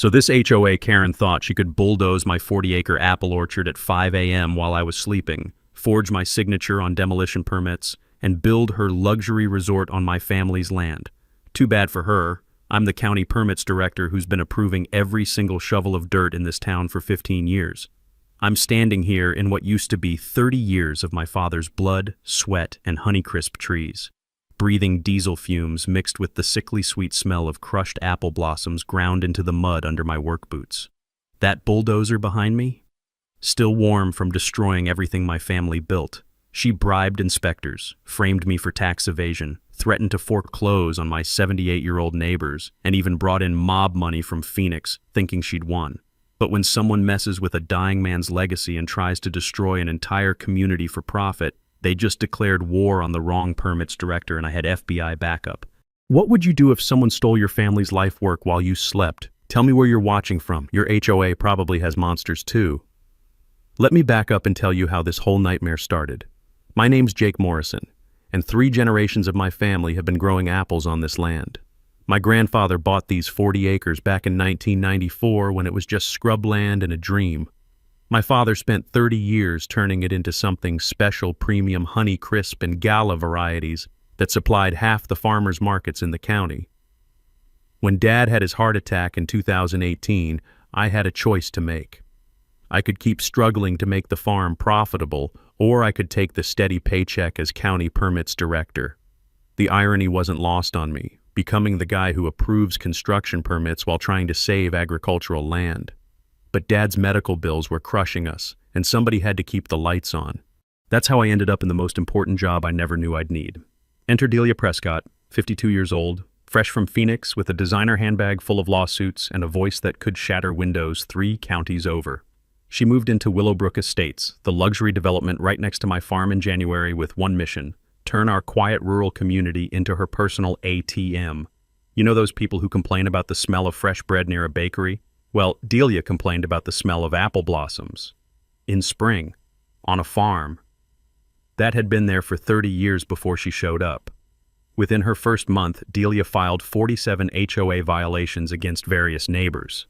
So this HOA Karen thought she could bulldoze my 40-acre apple orchard at 5 a.m. while I was sleeping, forge my signature on demolition permits, and build her luxury resort on my family's land. Too bad for her. I'm the county permits director who's been approving every single shovel of dirt in this town for 15 years. I'm standing here in what used to be 30 years of my father's blood, sweat, and Honeycrisp trees, breathing diesel fumes mixed with the sickly sweet smell of crushed apple blossoms ground into the mud under my work boots. That bulldozer behind me? Still warm from destroying everything my family built. She bribed inspectors, framed me for tax evasion, threatened to foreclose on my 78-year-old neighbors, and even brought in mob money from Phoenix, thinking she'd won. But when someone messes with a dying man's legacy and tries to destroy an entire community for profit, they just declared war on the wrong permits director, and I had FBI backup. What would you do if someone stole your family's life work while you slept? Tell me where you're watching from. Your HOA probably has monsters too. Let me back up and tell you how this whole nightmare started. My name's Jake Morrison, and 3 generations of my family have been growing apples on this land. My grandfather bought these 40 acres back in 1994 when it was just scrubland and a dream. My father spent 30 years turning it into something special, premium Honeycrisp and Gala varieties that supplied half the farmers' markets in the county. When Dad had his heart attack in 2018, I had a choice to make. I could keep struggling to make the farm profitable, or I could take the steady paycheck as county permits director. The irony wasn't lost on me, becoming the guy who approves construction permits while trying to save agricultural land. But Dad's medical bills were crushing us, and somebody had to keep the lights on. That's how I ended up in the most important job I never knew I'd need. Enter Delia Prescott, 52 years old, fresh from Phoenix with a designer handbag full of lawsuits and a voice that could shatter windows 3 counties over. She moved into Willowbrook Estates, the luxury development right next to my farm in January, with one mission: turn our quiet rural community into her personal ATM. You know those people who complain about the smell of fresh bread near a bakery? Well, Delia complained about the smell of apple blossoms. In spring, on a farm. That had been there for 30 years before she showed up. Within her first month, Delia filed 47 HOA violations against various neighbors.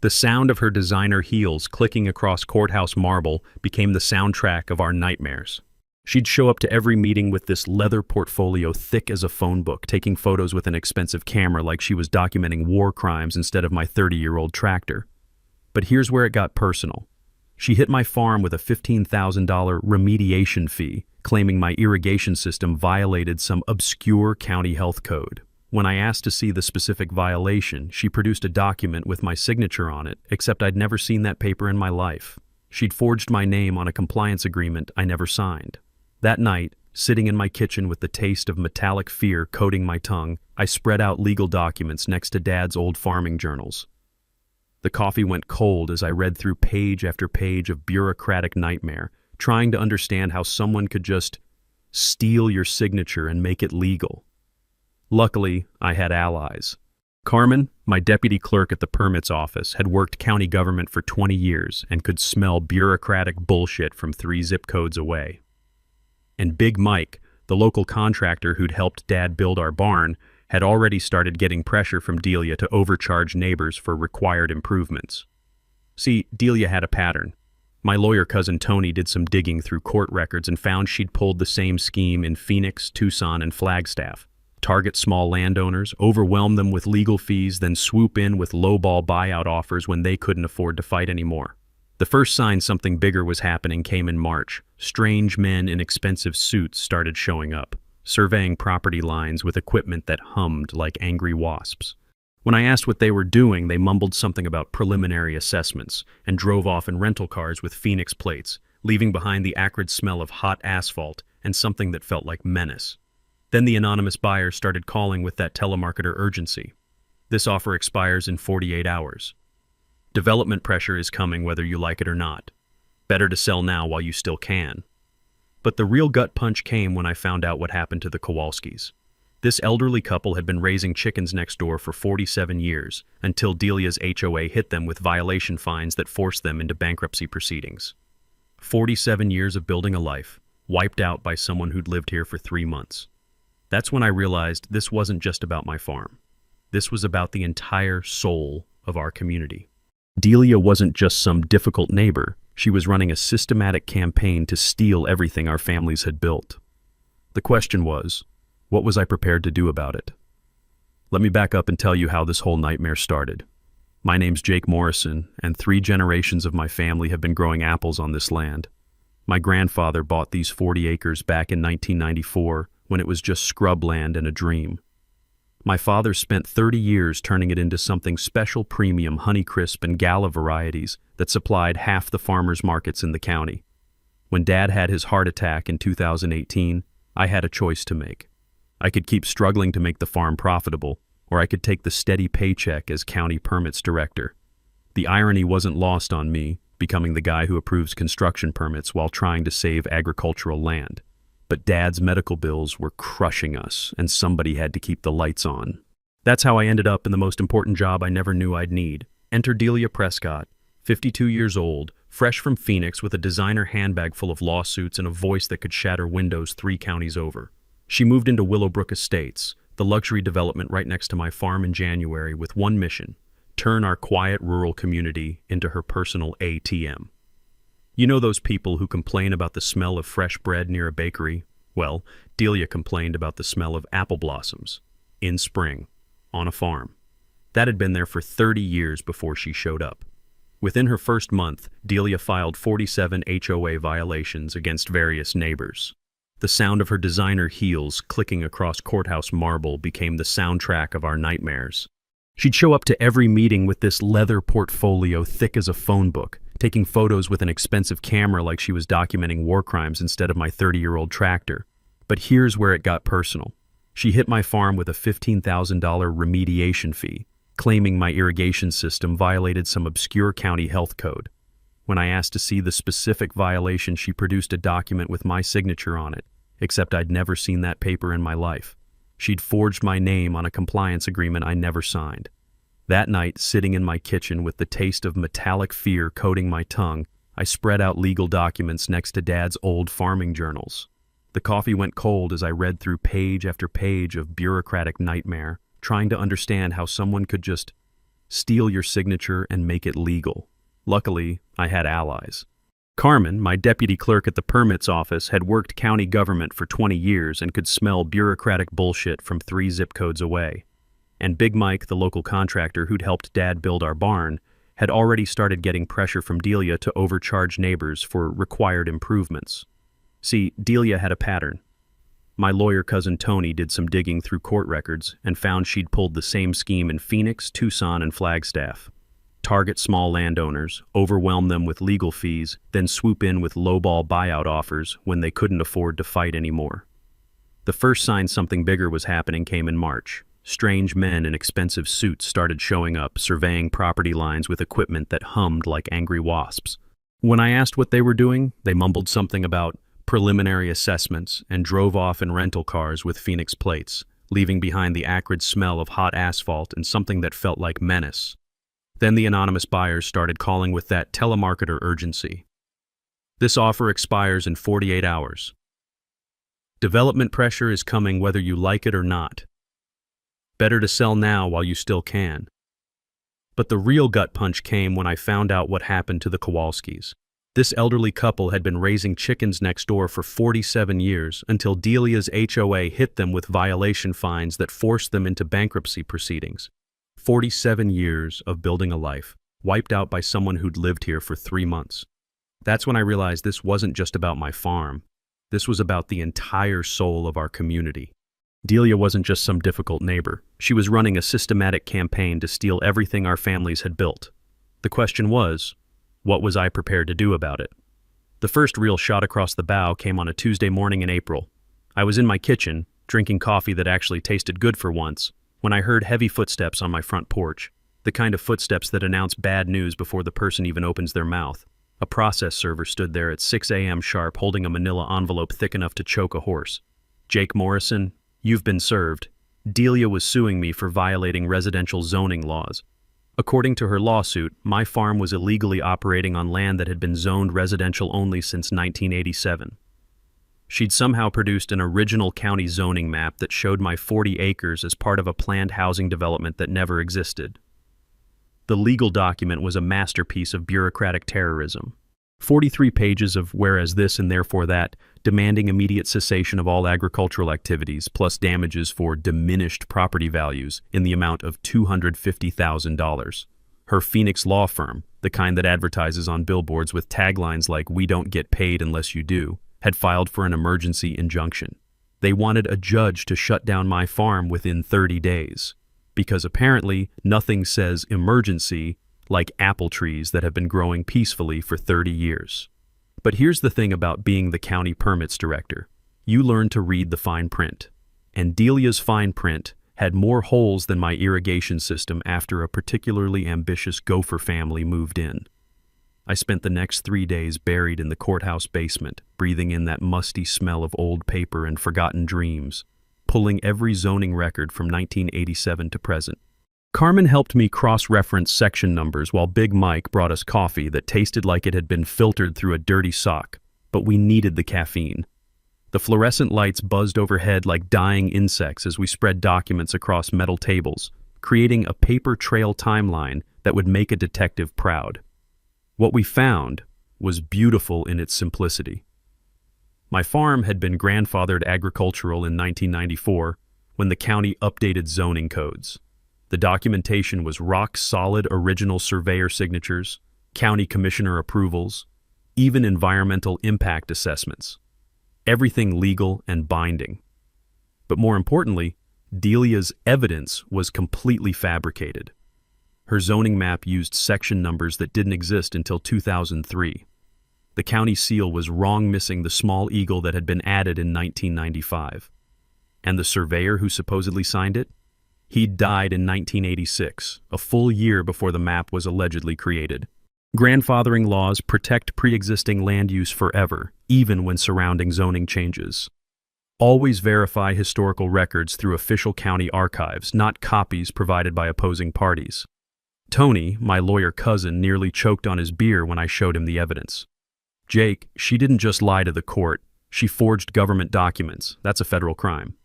The sound of her designer heels clicking across courthouse marble became the soundtrack of our nightmares. She'd show up to every meeting with this leather portfolio thick as a phone book, taking photos with an expensive camera like she was documenting war crimes instead of my 30-year-old tractor. But here's where it got personal. She hit my farm with a $15,000 remediation fee, claiming my irrigation system violated some obscure county health code. When I asked to see the specific violation, she produced a document with my signature on it, except I'd never seen that paper in my life. She'd forged my name on a compliance agreement I never signed. That night, sitting in my kitchen with the taste of metallic fear coating my tongue, I spread out legal documents next to Dad's old farming journals. The coffee went cold as I read through page after page of bureaucratic nightmare, trying to understand how someone could just steal your signature and make it legal. Luckily, I had allies. Carmen, my deputy clerk at the permits office, had worked county government for 20 years and could smell bureaucratic bullshit from 3 zip codes away. And Big Mike, the local contractor who'd helped Dad build our barn, had already started getting pressure from Delia to overcharge neighbors for required improvements. See, Delia had a pattern. My lawyer cousin Tony did some digging through court records and found she'd pulled the same scheme in Phoenix, Tucson, and Flagstaff. Target small landowners, overwhelm them with legal fees, then swoop in with lowball buyout offers when they couldn't afford to fight anymore. The first sign something bigger was happening came in March. Strange men in expensive suits started showing up, surveying property lines with equipment that hummed like angry wasps. When I asked what they were doing, they mumbled something about preliminary assessments and drove off in rental cars with Phoenix plates, leaving behind the acrid smell of hot asphalt and something that felt like menace. Then the anonymous buyers started calling with that telemarketer urgency. This offer expires in 48 hours. Development pressure is coming whether you like it or not. Better to sell now while you still can. But the real gut punch came when I found out what happened to the Kowalskis. This elderly couple had been raising chickens next door for 47 years, until Delia's HOA hit them with violation fines that forced them into bankruptcy proceedings. 47 years of building a life, wiped out by someone who'd lived here for 3 months. That's when I realized this wasn't just about my farm. This was about the entire soul of our community. Delia wasn't just some difficult neighbor. She was running a systematic campaign to steal everything our families had built. The question was, what was I prepared to do about it? Let me back up and tell you how this whole nightmare started. My name's Jake Morrison, and 3 generations of my family have been growing apples on this land. My grandfather bought these 40 acres back in 1994 when it was just scrubland and a dream. My father spent 30 years turning it into something special premium Honeycrisp and Gala varieties that supplied half the farmers markets in the county. When Dad had his heart attack in 2018, I had a choice to make. I could keep struggling to make the farm profitable, or I could take the steady paycheck as county permits director. The irony wasn't lost on me, becoming the guy who approves construction permits while trying to save agricultural land. But Dad's medical bills were crushing us, and somebody had to keep the lights on. That's how I ended up in the most important job I never knew I'd need. Enter Delia Prescott, 52 years old, fresh from Phoenix with a designer handbag full of lawsuits and a voice that could shatter windows 3 counties over. She moved into Willowbrook Estates, the luxury development right next to my farm, in January with one mission: turn our quiet rural community into her personal ATM. You know those people who complain about the smell of fresh bread near a bakery? Well, Delia complained about the smell of apple blossoms in spring on a farm. That had been there for 30 years before she showed up. Within her first month, Delia filed 47 HOA violations against various neighbors. The sound of her designer heels clicking across courthouse marble became the soundtrack of our nightmares. She'd show up to every meeting with this leather portfolio thick as a phone book, taking photos with an expensive camera like she was documenting war crimes instead of my 30-year-old tractor. But here's where it got personal. She hit my farm with a $15,000 remediation fee, claiming my irrigation system violated some obscure county health code. When I asked to see the specific violation, she produced a document with my signature on it, except I'd never seen that paper in my life. She'd forged my name on a compliance agreement I never signed. That night, sitting in my kitchen with the taste of metallic fear coating my tongue, I spread out legal documents next to Dad's old farming journals. The coffee went cold as I read through page after page of bureaucratic nightmare, trying to understand how someone could just steal your signature and make it legal. Luckily, I had allies. Carmen, my deputy clerk at the permits office, had worked county government for 20 years and could smell bureaucratic bullshit from 3 zip codes away. And Big Mike, the local contractor who'd helped Dad build our barn, had already started getting pressure from Delia to overcharge neighbors for required improvements. See, Delia had a pattern. My lawyer cousin Tony did some digging through court records and found she'd pulled the same scheme in Phoenix, Tucson, and Flagstaff. Target small landowners, overwhelm them with legal fees, then swoop in with lowball buyout offers when they couldn't afford to fight anymore. The first sign something bigger was happening came in March. Strange men in expensive suits started showing up, surveying property lines with equipment that hummed like angry wasps. When I asked what they were doing, they mumbled something about preliminary assessments and drove off in rental cars with Phoenix plates, leaving behind the acrid smell of hot asphalt and something that felt like menace. Then the anonymous buyers started calling with that telemarketer urgency. This offer expires in 48 hours. Development pressure is coming whether you like it or not. Better to sell now while you still can. But the real gut punch came when I found out what happened to the Kowalskis. This elderly couple had been raising chickens next door for 47 years until Delia's HOA hit them with violation fines that forced them into bankruptcy proceedings. 47 years of building a life, wiped out by someone who'd lived here for 3 months. That's when I realized this wasn't just about my farm. This was about the entire soul of our community. Delia wasn't just some difficult neighbor. She was running a systematic campaign to steal everything our families had built. The question was, what was I prepared to do about it? The first real shot across the bow came on a Tuesday morning in April. I was in my kitchen, drinking coffee that actually tasted good for once, when I heard heavy footsteps on my front porch, the kind of footsteps that announce bad news before the person even opens their mouth. A process server stood there at 6 a.m. sharp holding a manila envelope thick enough to choke a horse. Jake Morrison, you've been served. Delia was suing me for violating residential zoning laws. According to her lawsuit, my farm was illegally operating on land that had been zoned residential only since 1987. She'd somehow produced an original county zoning map that showed my 40 acres as part of a planned housing development that never existed. The legal document was a masterpiece of bureaucratic terrorism. 43 pages of whereas this and therefore that, demanding immediate cessation of all agricultural activities, plus damages for diminished property values in the amount of $250,000. Her Phoenix law firm, the kind that advertises on billboards with taglines like "We don't get paid unless you do," had filed for an emergency injunction. They wanted a judge to shut down my farm within 30 days, because apparently nothing says emergency like apple trees that have been growing peacefully for 30 years. But here's the thing about being the county permits director. You learn to read the fine print. And Delia's fine print had more holes than my irrigation system after a particularly ambitious gopher family moved in. I spent the next 3 days buried in the courthouse basement, breathing in that musty smell of old paper and forgotten dreams, pulling every zoning record from 1987 to present. Carmen helped me cross-reference section numbers while Big Mike brought us coffee that tasted like it had been filtered through a dirty sock, but we needed the caffeine. The fluorescent lights buzzed overhead like dying insects as we spread documents across metal tables, creating a paper trail timeline that would make a detective proud. What we found was beautiful in its simplicity. My farm had been grandfathered agricultural in 1994 when the county updated zoning codes. The documentation was rock-solid original surveyor signatures, county commissioner approvals, even environmental impact assessments. Everything legal and binding. But more importantly, Delia's evidence was completely fabricated. Her zoning map used section numbers that didn't exist until 2003. The county seal was wrong, missing the small eagle that had been added in 1995. And the surveyor who supposedly signed it? He died in 1986, a full year before the map was allegedly created. Grandfathering laws protect pre-existing land use forever, even when surrounding zoning changes. Always verify historical records through official county archives, not copies provided by opposing parties. Tony, my lawyer cousin, nearly choked on his beer when I showed him the evidence. Jake, she didn't just lie to the court, she forged government documents. That's a federal crime.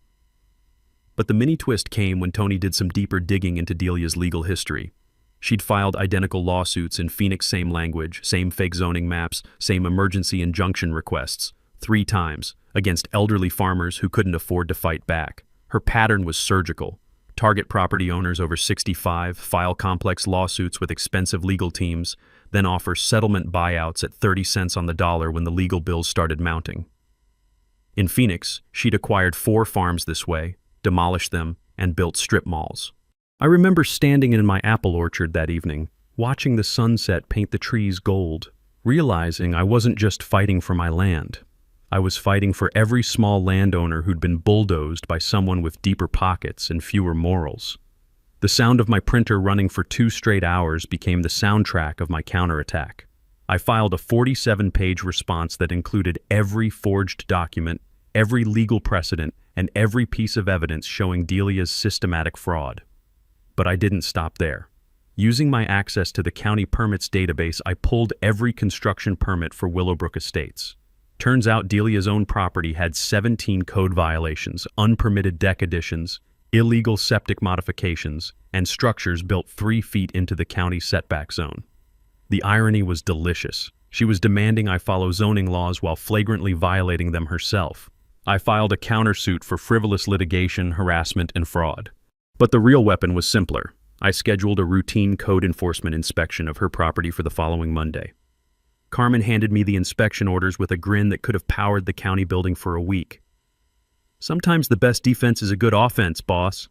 But the mini twist came when Tony did some deeper digging into Delia's legal history. She'd filed identical lawsuits in Phoenix, same language, same fake zoning maps, same emergency injunction requests, 3 times, against elderly farmers who couldn't afford to fight back. Her pattern was surgical. Target property owners over 65, file complex lawsuits with expensive legal teams, then offer settlement buyouts at 30 cents on the dollar when the legal bills started mounting. In Phoenix, she'd acquired 4 farms this way, demolished them, and built strip malls. I remember standing in my apple orchard that evening, watching the sunset paint the trees gold, realizing I wasn't just fighting for my land. I was fighting for every small landowner who'd been bulldozed by someone with deeper pockets and fewer morals. The sound of my printer running for 2 straight hours became the soundtrack of my counterattack. I filed a 47-page response that included every forged document, every legal precedent, and every piece of evidence showing Delia's systematic fraud. But I didn't stop there. Using my access to the county permits database, I pulled every construction permit for Willowbrook Estates. Turns out Delia's own property had 17 code violations, unpermitted deck additions, illegal septic modifications, and structures built 3 feet into the county setback zone. The irony was delicious. She was demanding I follow zoning laws while flagrantly violating them herself. I filed a countersuit for frivolous litigation, harassment, and fraud. But the real weapon was simpler. I scheduled a routine code enforcement inspection of her property for the following Monday. Carmen handed me the inspection orders with a grin that could have powered the county building for a week. Sometimes the best defense is a good offense, boss.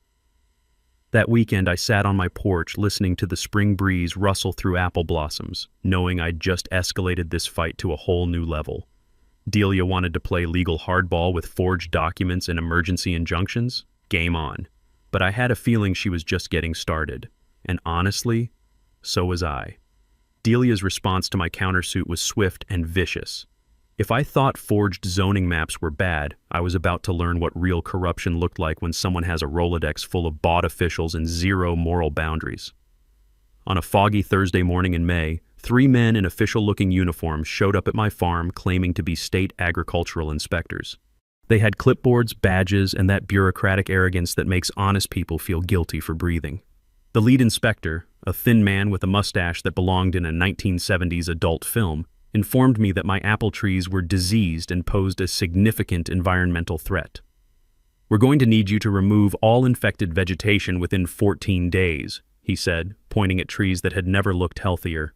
That weekend, I sat on my porch listening to the spring breeze rustle through apple blossoms, knowing I'd just escalated this fight to a whole new level. Delia wanted to play legal hardball with forged documents and emergency injunctions? Game on. But I had a feeling she was just getting started. And honestly, so was I. Delia's response to my countersuit was swift and vicious. If I thought forged zoning maps were bad, I was about to learn what real corruption looked like when someone has a Rolodex full of bought officials and 0 moral boundaries. On a foggy Thursday morning in May, 3 men in official-looking uniforms showed up at my farm claiming to be state agricultural inspectors. They had clipboards, badges, and that bureaucratic arrogance that makes honest people feel guilty for breathing. The lead inspector, a thin man with a mustache that belonged in a 1970s adult film, informed me that my apple trees were diseased and posed a significant environmental threat. "We're going to need you to remove all infected vegetation within 14 days, he said, pointing at trees that had never looked healthier.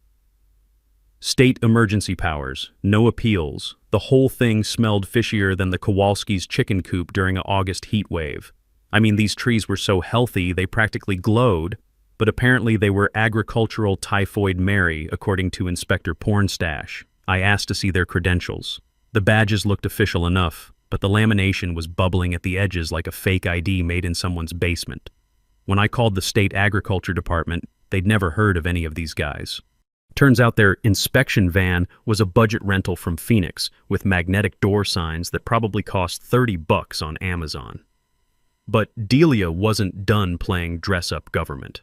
State emergency powers, no appeals. The whole thing smelled fishier than the Kowalski's chicken coop during an August heat wave. I mean, these trees were so healthy they practically glowed, but apparently they were agricultural typhoid Mary, according to Inspector Pornstash. I asked to see their credentials. The badges looked official enough, but the lamination was bubbling at the edges like a fake ID made in someone's basement. When I called the state agriculture department, they'd never heard of any of these guys. Turns out their inspection van was a budget rental from Phoenix with magnetic door signs that probably cost $30 on Amazon. But Delia wasn't done playing dress-up government.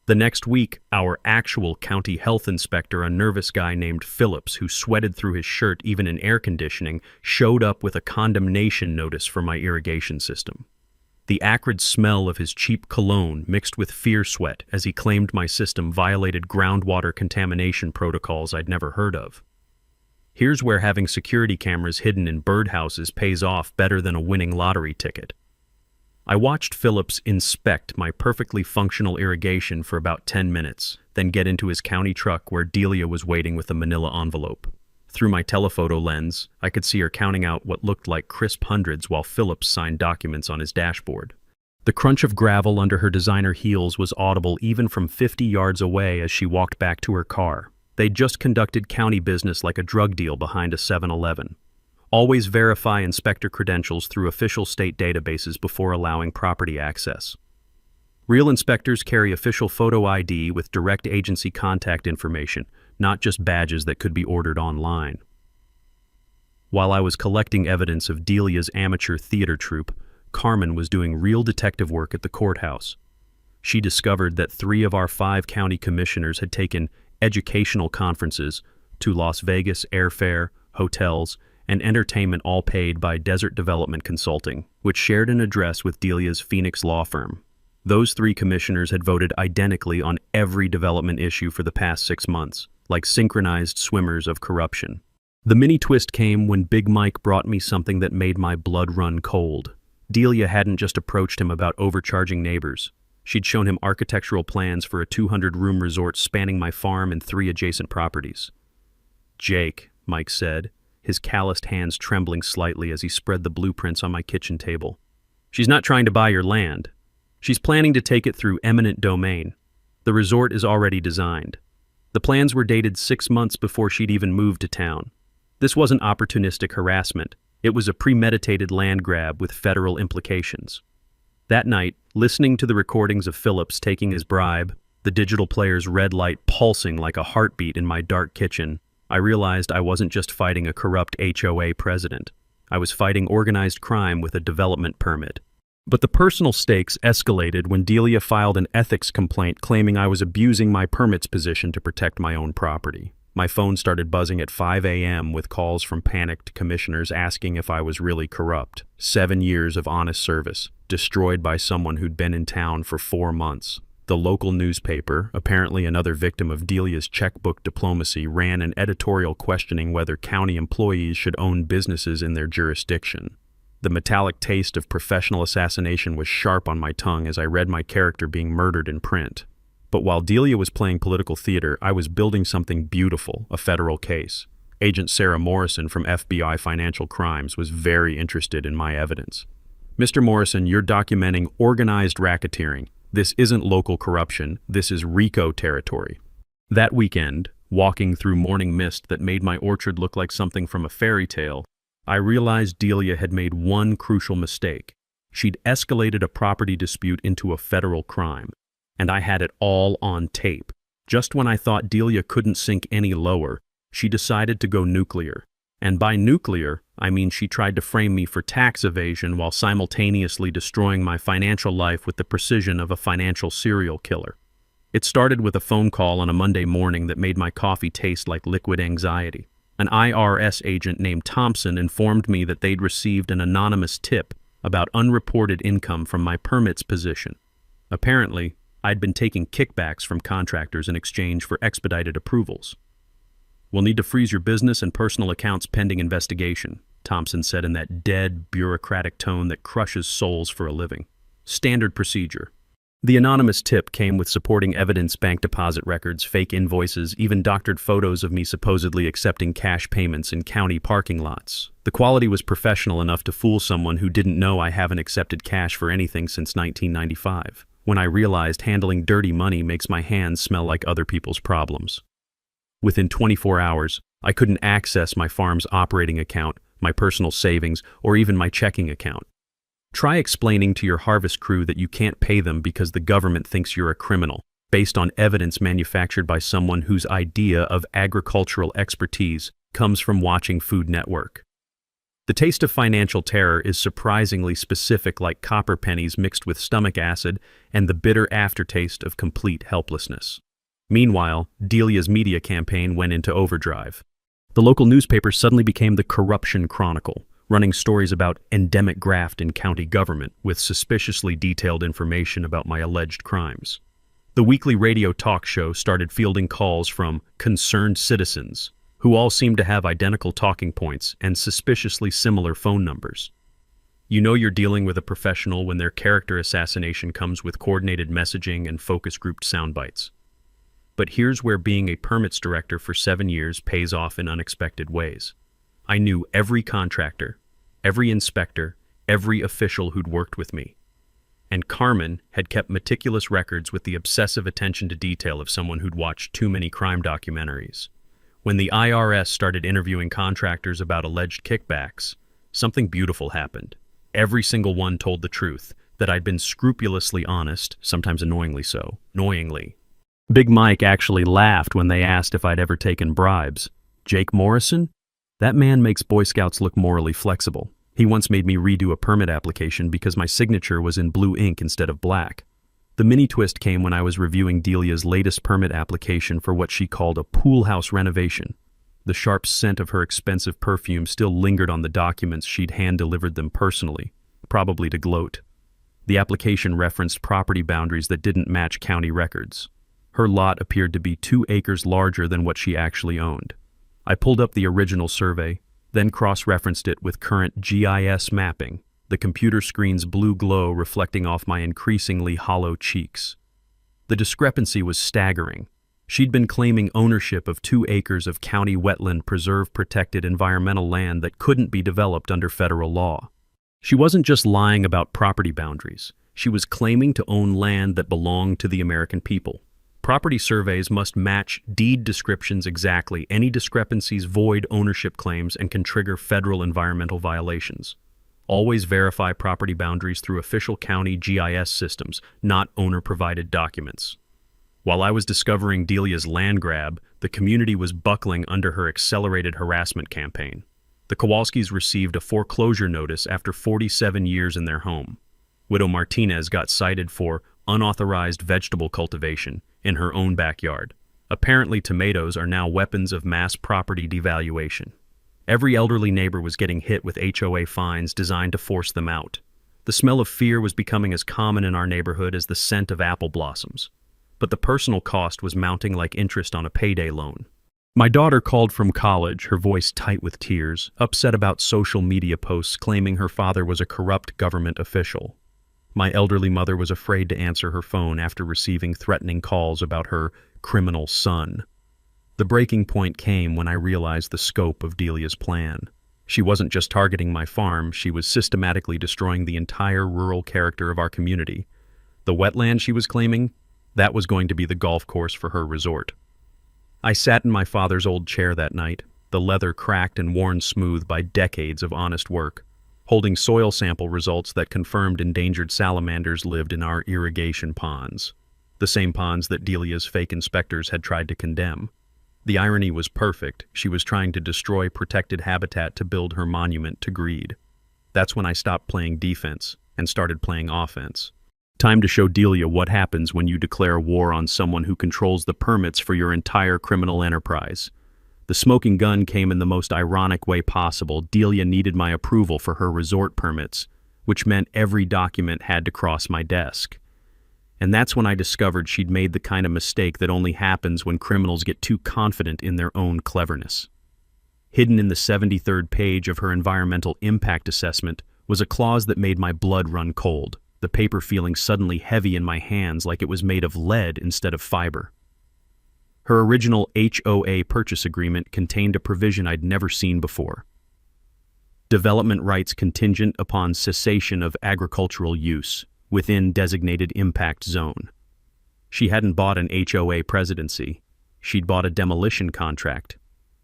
The next week, our actual county health inspector, a nervous guy named Phillips who sweated through his shirt even in air conditioning, showed up with a condemnation notice for my irrigation system. The acrid smell of his cheap cologne mixed with fear sweat as he claimed my system violated groundwater contamination protocols I'd never heard of. Here's where having security cameras hidden in birdhouses pays off better than a winning lottery ticket. I watched Phillips inspect my perfectly functional irrigation for about 10 minutes, then get into his county truck where Delia was waiting with a manila envelope. Through my telephoto lens, I could see her counting out what looked like crisp hundreds while Phillips signed documents on his dashboard. The crunch of gravel under her designer heels was audible even from 50 yards away as she walked back to her car. They'd just conducted county business like a drug deal behind a 7-Eleven. Always verify inspector credentials through official state databases before allowing property access. Real inspectors carry official photo ID with direct agency contact information, not just badges that could be ordered online. While I was collecting evidence of Delia's amateur theater troupe, Carmen was doing real detective work at the courthouse. She discovered that 3 of our 5 county commissioners had taken educational conferences to Las Vegas, airfare, hotels, and entertainment, all paid by Desert Development Consulting, which shared an address with Delia's Phoenix law firm. Those 3 commissioners had voted identically on every development issue for the past 6 months, like synchronized swimmers of corruption. The mini twist came when Big Mike brought me something that made my blood run cold. Delia hadn't just approached him about overcharging neighbors. She'd shown him architectural plans for a 200-room resort spanning my farm and 3 adjacent properties. "Jake," Mike said, his calloused hands trembling slightly as he spread the blueprints on my kitchen table. "She's not trying to buy your land. She's planning to take it through eminent domain. The resort is already designed. The plans were dated 6 months before she'd even moved to town. This wasn't opportunistic harassment. It was a premeditated land grab with federal implications." That night, listening to the recordings of Phillips taking his bribe, the digital player's red light pulsing like a heartbeat in my dark kitchen, I realized I wasn't just fighting a corrupt HOA president. I was fighting organized crime with a development permit. But the personal stakes escalated when Delia filed an ethics complaint claiming I was abusing my permit's position to protect my own property. My phone started buzzing at 5 a.m. with calls from panicked commissioners asking if I was really corrupt. 7 years of honest service, destroyed by someone who'd been in town for 4 months. The local newspaper, apparently another victim of Delia's checkbook diplomacy, ran an editorial questioning whether county employees should own businesses in their jurisdiction. The metallic taste of professional assassination was sharp on my tongue as I read my character being murdered in print. But while Delia was playing political theater, I was building something beautiful, a federal case. Agent Sarah Morrison from FBI Financial Crimes was very interested in my evidence. "Mr. Morrison, you're documenting organized racketeering. This isn't local corruption, this is RICO territory." That weekend, walking through morning mist that made my orchard look like something from a fairy tale, I realized Delia had made one crucial mistake. She'd escalated a property dispute into a federal crime, and I had it all on tape. Just when I thought Delia couldn't sink any lower, she decided to go nuclear. And by nuclear, I mean she tried to frame me for tax evasion while simultaneously destroying my financial life with the precision of a financial serial killer. It started with a phone call on a Monday morning that made my coffee taste like liquid anxiety. An IRS agent named Thompson informed me that they'd received an anonymous tip about unreported income from my permits position. Apparently, I'd been taking kickbacks from contractors in exchange for expedited approvals. "We'll need to freeze your business and personal accounts pending investigation," Thompson said in that dead, bureaucratic tone that crushes souls for a living. "Standard procedure." The anonymous tip came with supporting evidence: bank deposit records, fake invoices, even doctored photos of me supposedly accepting cash payments in county parking lots. The quality was professional enough to fool someone who didn't know I haven't accepted cash for anything since 1995, when I realized handling dirty money makes my hands smell like other people's problems. Within 24 hours, I couldn't access my farm's operating account, my personal savings, or even my checking account. Try explaining to your harvest crew that you can't pay them because the government thinks you're a criminal, based on evidence manufactured by someone whose idea of agricultural expertise comes from watching Food Network. The taste of financial terror is surprisingly specific, like copper pennies mixed with stomach acid and the bitter aftertaste of complete helplessness. Meanwhile, Delia's media campaign went into overdrive. The local newspaper suddenly became the Corruption Chronicle, running stories about endemic graft in county government with suspiciously detailed information about my alleged crimes. The weekly radio talk show started fielding calls from concerned citizens, who all seemed to have identical talking points and suspiciously similar phone numbers. You know you're dealing with a professional when their character assassination comes with coordinated messaging and focus-grouped sound bites. But here's where being a permits director for 7 years pays off in unexpected ways. I knew every contractor, every inspector, every official who'd worked with me. And Carmen had kept meticulous records with the obsessive attention to detail of someone who'd watched too many crime documentaries. When the IRS started interviewing contractors about alleged kickbacks, something beautiful happened. Every single one told the truth, that I'd been scrupulously honest, sometimes annoyingly so. Annoyingly. Big Mike actually laughed when they asked if I'd ever taken bribes. Jake Morrison? That man makes Boy Scouts look morally flexible. He once made me redo a permit application because my signature was in blue ink instead of black. The mini twist came when I was reviewing Delia's latest permit application for what she called a pool house renovation. The sharp scent of her expensive perfume still lingered on the documents. She'd hand-delivered them personally, probably to gloat. The application referenced property boundaries that didn't match county records. Her lot appeared to be 2 acres larger than what she actually owned. I pulled up the original survey, then cross-referenced it with current GIS mapping, the computer screen's blue glow reflecting off my increasingly hollow cheeks. The discrepancy was staggering. She'd been claiming ownership of 2 acres of county wetland preserve-protected environmental land that couldn't be developed under federal law. She wasn't just lying about property boundaries. She was claiming to own land that belonged to the American people. Property surveys must match deed descriptions exactly. Any discrepancies void ownership claims and can trigger federal environmental violations. Always verify property boundaries through official county GIS systems, not owner-provided documents. While I was discovering Delia's land grab, the community was buckling under her accelerated harassment campaign. The Kowalskis received a foreclosure notice after 47 years in their home. Widow Martinez got cited for unauthorized vegetable cultivation in her own backyard. Apparently, tomatoes are now weapons of mass property devaluation. Every elderly neighbor was getting hit with HOA fines designed to force them out. The smell of fear was becoming as common in our neighborhood as the scent of apple blossoms. But the personal cost was mounting like interest on a payday loan. My daughter called from college, her voice tight with tears, upset about social media posts claiming her father was a corrupt government official. My elderly mother was afraid to answer her phone after receiving threatening calls about her criminal son. The breaking point came when I realized the scope of Delia's plan. She wasn't just targeting my farm, she was systematically destroying the entire rural character of our community. The wetland she was claiming, that was going to be the golf course for her resort. I sat in my father's old chair that night, the leather cracked and worn smooth by decades of honest work, holding soil sample results that confirmed endangered salamanders lived in our irrigation ponds, the same ponds that Delia's fake inspectors had tried to condemn. The irony was perfect. She was trying to destroy protected habitat to build her monument to greed. That's when I stopped playing defense and started playing offense. Time to show Delia what happens when you declare war on someone who controls the permits for your entire criminal enterprise. The smoking gun came in the most ironic way possible. Delia needed my approval for her resort permits, which meant every document had to cross my desk. And that's when I discovered she'd made the kind of mistake that only happens when criminals get too confident in their own cleverness. Hidden in the 73rd page of her environmental impact assessment was a clause that made my blood run cold, the paper feeling suddenly heavy in my hands like it was made of lead instead of fiber. Her original HOA purchase agreement contained a provision I'd never seen before. Development rights contingent upon cessation of agricultural use within designated impact zone. She hadn't bought an HOA presidency. She'd bought a demolition contract.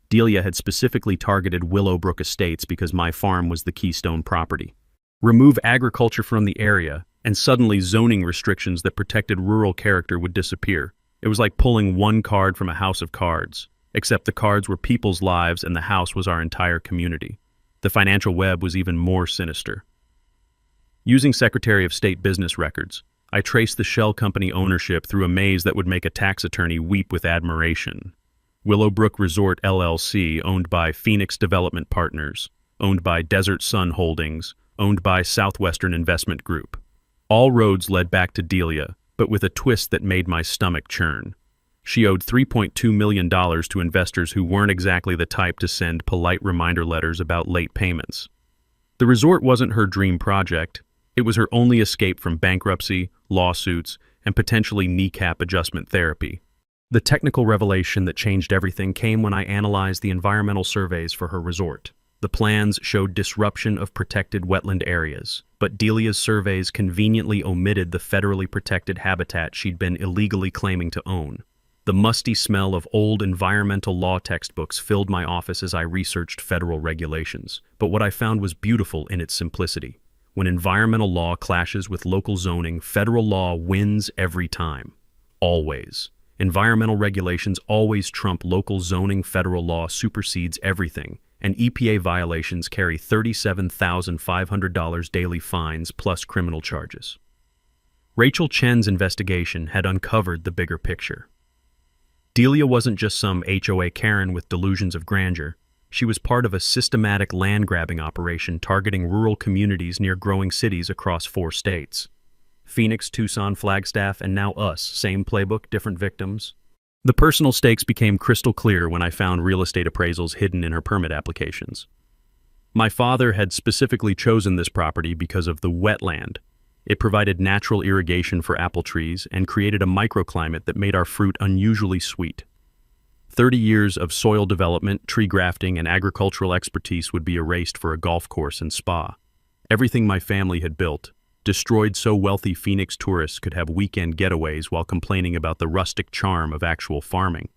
Delia had specifically targeted Willowbrook Estates because my farm was the keystone property. Remove agriculture from the area, and suddenly zoning restrictions that protected rural character would disappear. It was like pulling one card from a house of cards, except the cards were people's lives and the house was our entire community. The financial web was even more sinister. Using Secretary of State business records, I traced the shell company ownership through a maze that would make a tax attorney weep with admiration. Willowbrook Resort LLC, owned by Phoenix Development Partners, owned by Desert Sun Holdings, owned by Southwestern Investment Group. All roads led back to Delia, but with a twist that made my stomach churn. She owed $3.2 million to investors who weren't exactly the type to send polite reminder letters about late payments. The resort wasn't her dream project. It was her only escape from bankruptcy, lawsuits, and potentially kneecap adjustment therapy. The technical revelation that changed everything came when I analyzed the environmental surveys for her resort. The plans showed disruption of protected wetland areas, but Delia's surveys conveniently omitted the federally protected habitat she'd been illegally claiming to own. The musty smell of old environmental law textbooks filled my office as I researched federal regulations, but what I found was beautiful in its simplicity. When environmental law clashes with local zoning, federal law wins every time. Always. Environmental regulations always trump local zoning. Federal law supersedes everything, and EPA violations carry $37,500 daily fines plus criminal charges. Rachel Chen's investigation had uncovered the bigger picture. Delia wasn't just some HOA Karen with delusions of grandeur. She was part of a systematic land-grabbing operation targeting rural communities near growing cities across 4 states. Phoenix, Tucson, Flagstaff, and now us. Same playbook, different victims. The personal stakes became crystal clear when I found real estate appraisals hidden in her permit applications. My father had specifically chosen this property because of the wetland. It provided natural irrigation for apple trees and created a microclimate that made our fruit unusually sweet. 30 years of soil development, tree grafting, and agricultural expertise would be erased for a golf course and spa. Everything my family had built, destroyed so wealthy Phoenix tourists could have weekend getaways while complaining about the rustic charm of actual farming.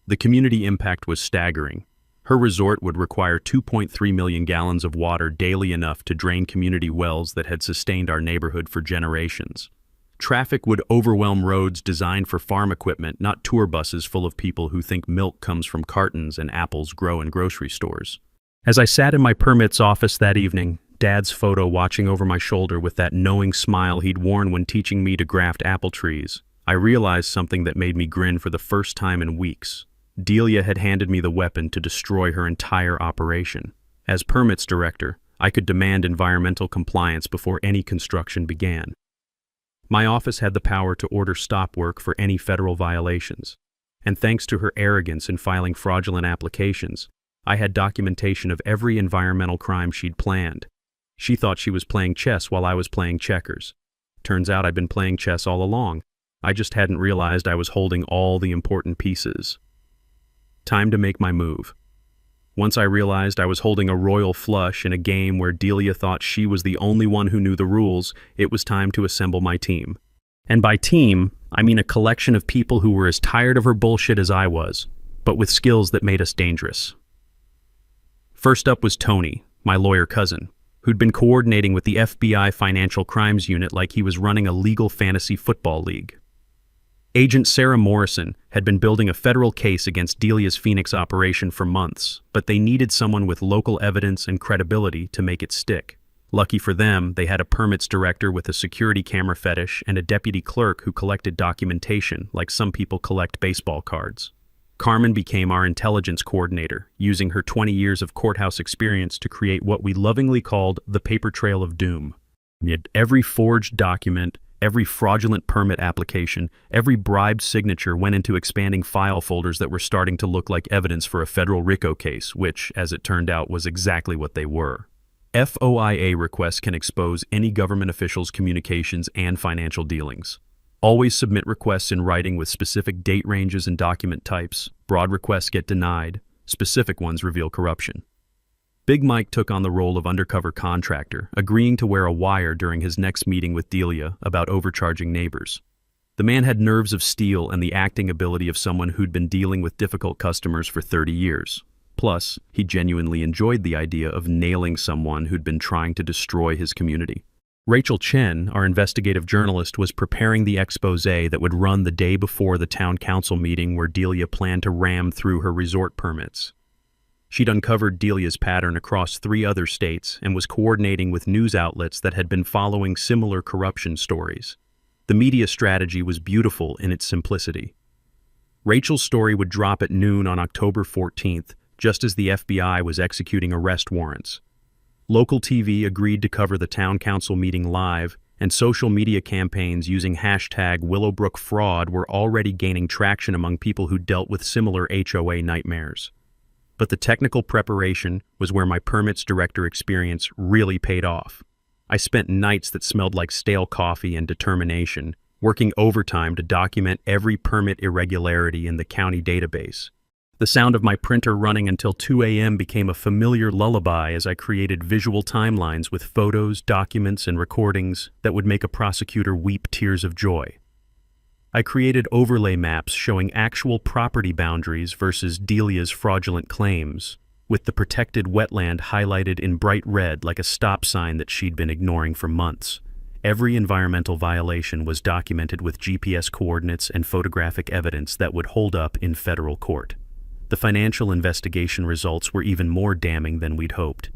The community impact was staggering. Her resort would require 2.3 million gallons of water daily, enough to drain community wells that had sustained our neighborhood for generations. Traffic would overwhelm roads designed for farm equipment, not tour buses full of people who think milk comes from cartons and apples grow in grocery stores. As I sat in my permits office that evening, Dad's photo watching over my shoulder with that knowing smile he'd worn when teaching me to graft apple trees, I realized something that made me grin for the first time in weeks. Delia had handed me the weapon to destroy her entire operation. As permits director, I could demand environmental compliance before any construction began. My office had the power to order stop work for any federal violations, and thanks to her arrogance in filing fraudulent applications, I had documentation of every environmental crime she'd planned. She thought she was playing chess while I was playing checkers. Turns out I'd been playing chess all along. I just hadn't realized I was holding all the important pieces. Time to make my move. Once I realized I was holding a royal flush in a game where Delia thought she was the only one who knew the rules, it was time to assemble my team. And by team, I mean a collection of people who were as tired of her bullshit as I was, but with skills that made us dangerous. First up was Tony, my lawyer cousin, who'd been coordinating with the FBI Financial Crimes Unit like he was running a legal fantasy football league. Agent Sarah Morrison had been building a federal case against Delia's Phoenix operation for months, but they needed someone with local evidence and credibility to make it stick. Lucky for them, they had a permits director with a security camera fetish and a deputy clerk who collected documentation like some people collect baseball cards. Carmen became our intelligence coordinator, using her 20 years of courthouse experience to create what we lovingly called the paper trail of doom. Every forged document, Every fraudulent permit application, every bribed signature went into expanding file folders that were starting to look like evidence for a federal RICO case, which, as it turned out, was exactly what they were. FOIA requests can expose any government official's communications and financial dealings. Always submit requests in writing with specific date ranges and document types. Broad requests get denied. Specific ones reveal corruption. Big Mike took on the role of undercover contractor, agreeing to wear a wire during his next meeting with Delia about overcharging neighbors. The man had nerves of steel and the acting ability of someone who'd been dealing with difficult customers for 30 years. Plus, he genuinely enjoyed the idea of nailing someone who'd been trying to destroy his community. Rachel Chen, our investigative journalist, was preparing the expose that would run the day before the town council meeting where Delia planned to ram through her resort permits. She'd uncovered Delia's pattern across 3 other states and was coordinating with news outlets that had been following similar corruption stories. The media strategy was beautiful in its simplicity. Rachel's story would drop at noon on October 14th, just as the FBI was executing arrest warrants. Local TV agreed to cover the town council meeting live, and social media campaigns using hashtag Willowbrook fraud were already gaining traction among people who dealt with similar HOA nightmares. But the technical preparation was where my permits director experience really paid off. I spent nights that smelled like stale coffee and determination, working overtime to document every permit irregularity in the county database. The sound of my printer running until 2 a.m. became a familiar lullaby as I created visual timelines with photos, documents, and recordings that would make a prosecutor weep tears of joy. I created overlay maps showing actual property boundaries versus Delia's fraudulent claims, with the protected wetland highlighted in bright red like a stop sign that she'd been ignoring for months. Every environmental violation was documented with GPS coordinates and photographic evidence that would hold up in federal court. The financial investigation results were even more damning than we'd hoped.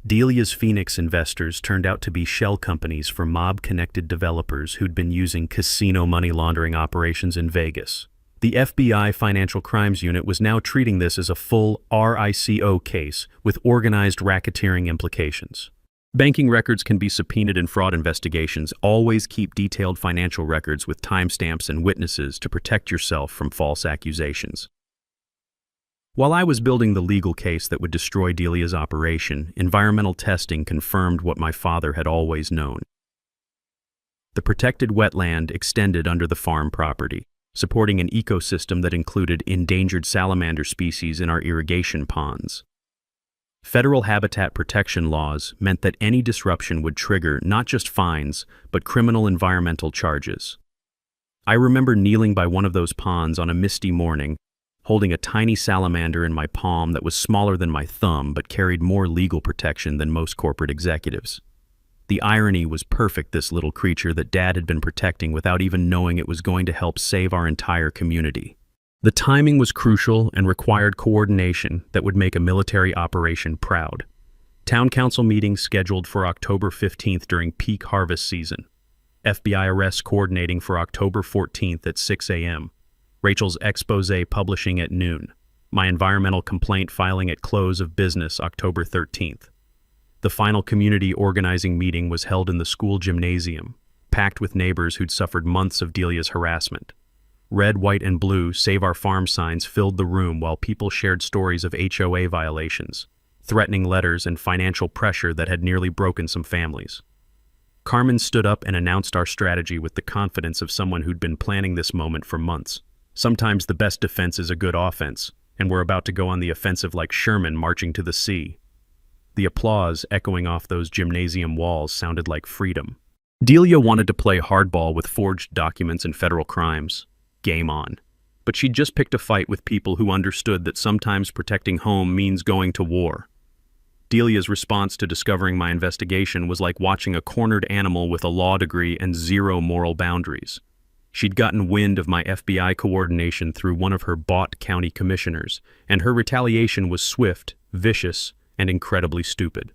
Delia's Phoenix investors turned out to be shell companies for mob-connected developers who'd been using casino money laundering operations in Vegas. The FBI Financial Crimes Unit was now treating this as a full RICO case with organized racketeering implications. Banking records can be subpoenaed in fraud investigations. Always keep detailed financial records with timestamps and witnesses to protect yourself from false accusations. While I was building the legal case that would destroy Delia's operation, environmental testing confirmed what my father had always known. The protected wetland extended under the farm property, supporting an ecosystem that included endangered salamander species in our irrigation ponds. Federal habitat protection laws meant that any disruption would trigger not just fines, but criminal environmental charges. I remember kneeling by one of those ponds on a misty morning, holding a tiny salamander in my palm that was smaller than my thumb but carried more legal protection than most corporate executives. The irony was perfect, this little creature that Dad had been protecting without even knowing it was going to help save our entire community. The timing was crucial and required coordination that would make a military operation proud. Town council meetings scheduled for October 15th during peak harvest season. FBI arrests coordinating for October 14th at 6 a.m. Rachel's expose publishing at noon. My environmental complaint filing at close of business October 13th. The final community organizing meeting was held in the school gymnasium, packed with neighbors who'd suffered months of Delia's harassment. Red, white, and blue Save Our Farm signs filled the room while people shared stories of HOA violations, threatening letters, and financial pressure that had nearly broken some families. Carmen stood up and announced our strategy with the confidence of someone who'd been planning this moment for months. Sometimes the best defense is a good offense, and we're about to go on the offensive like Sherman marching to the sea. The applause echoing off those gymnasium walls sounded like freedom. Delia wanted to play hardball with forged documents and federal crimes. Game on. But she'd just picked a fight with people who understood that sometimes protecting home means going to war. Delia's response to discovering my investigation was like watching a cornered animal with a law degree and zero moral boundaries. She'd gotten wind of my FBI coordination through one of her bought county commissioners, and her retaliation was swift, vicious, and incredibly stupid.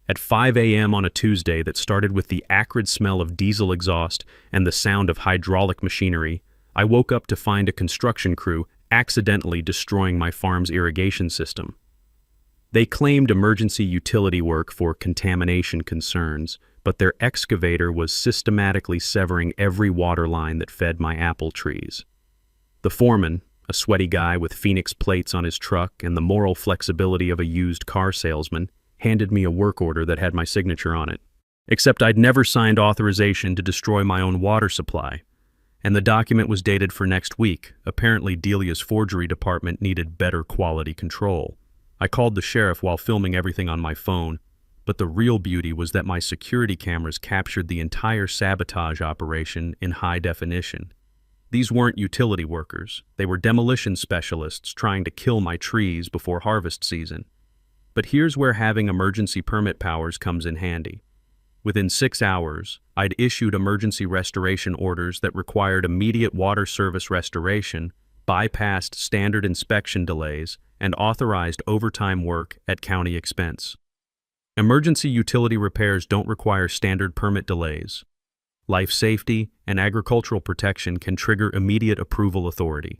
At 5 a.m. on a Tuesday that started with the acrid smell of diesel exhaust and the sound of hydraulic machinery, I woke up to find a construction crew accidentally destroying my farm's irrigation system. They claimed emergency utility work for contamination concerns, but their excavator was systematically severing every water line that fed my apple trees. The foreman, a sweaty guy with Phoenix plates on his truck and the moral flexibility of a used car salesman, handed me a work order that had my signature on it. Except I'd never signed authorization to destroy my own water supply, and the document was dated for next week. Apparently Delia's forgery department needed better quality control. I called the sheriff while filming everything on my phone, but the real beauty was that my security cameras captured the entire sabotage operation in high definition. These weren't utility workers. They were demolition specialists trying to kill my trees before harvest season. But here's where having emergency permit powers comes in handy. Within 6 hours, I'd issued emergency restoration orders that required immediate water service restoration, bypassed standard inspection delays, and authorized overtime work at county expense. Emergency utility repairs don't require standard permit delays. Life safety and agricultural protection can trigger immediate approval authority.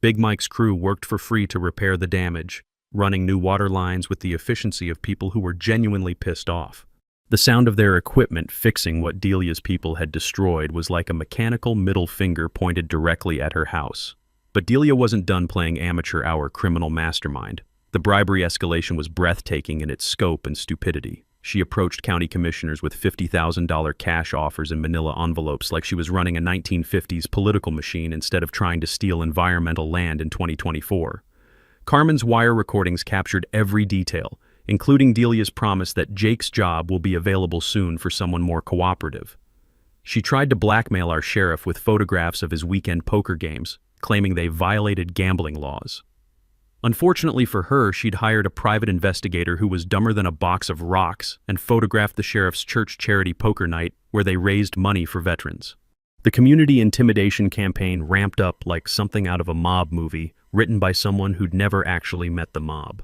Big Mike's crew worked for free to repair the damage, running new water lines with the efficiency of people who were genuinely pissed off. The sound of their equipment fixing what Delia's people had destroyed was like a mechanical middle finger pointed directly at her house. But Delia wasn't done playing amateur hour criminal mastermind. The bribery escalation was breathtaking in its scope and stupidity. She approached county commissioners with $50,000 cash offers in manila envelopes like she was running a 1950s political machine instead of trying to steal environmental land in 2024. Carmen's wire recordings captured every detail, including Delia's promise that Jake's job will be available soon for someone more cooperative. She tried to blackmail our sheriff with photographs of his weekend poker games, claiming they violated gambling laws. Unfortunately for her, she'd hired a private investigator who was dumber than a box of rocks and photographed the sheriff's church charity poker night where they raised money for veterans. The community intimidation campaign ramped up like something out of a mob movie written by someone who'd never actually met the mob.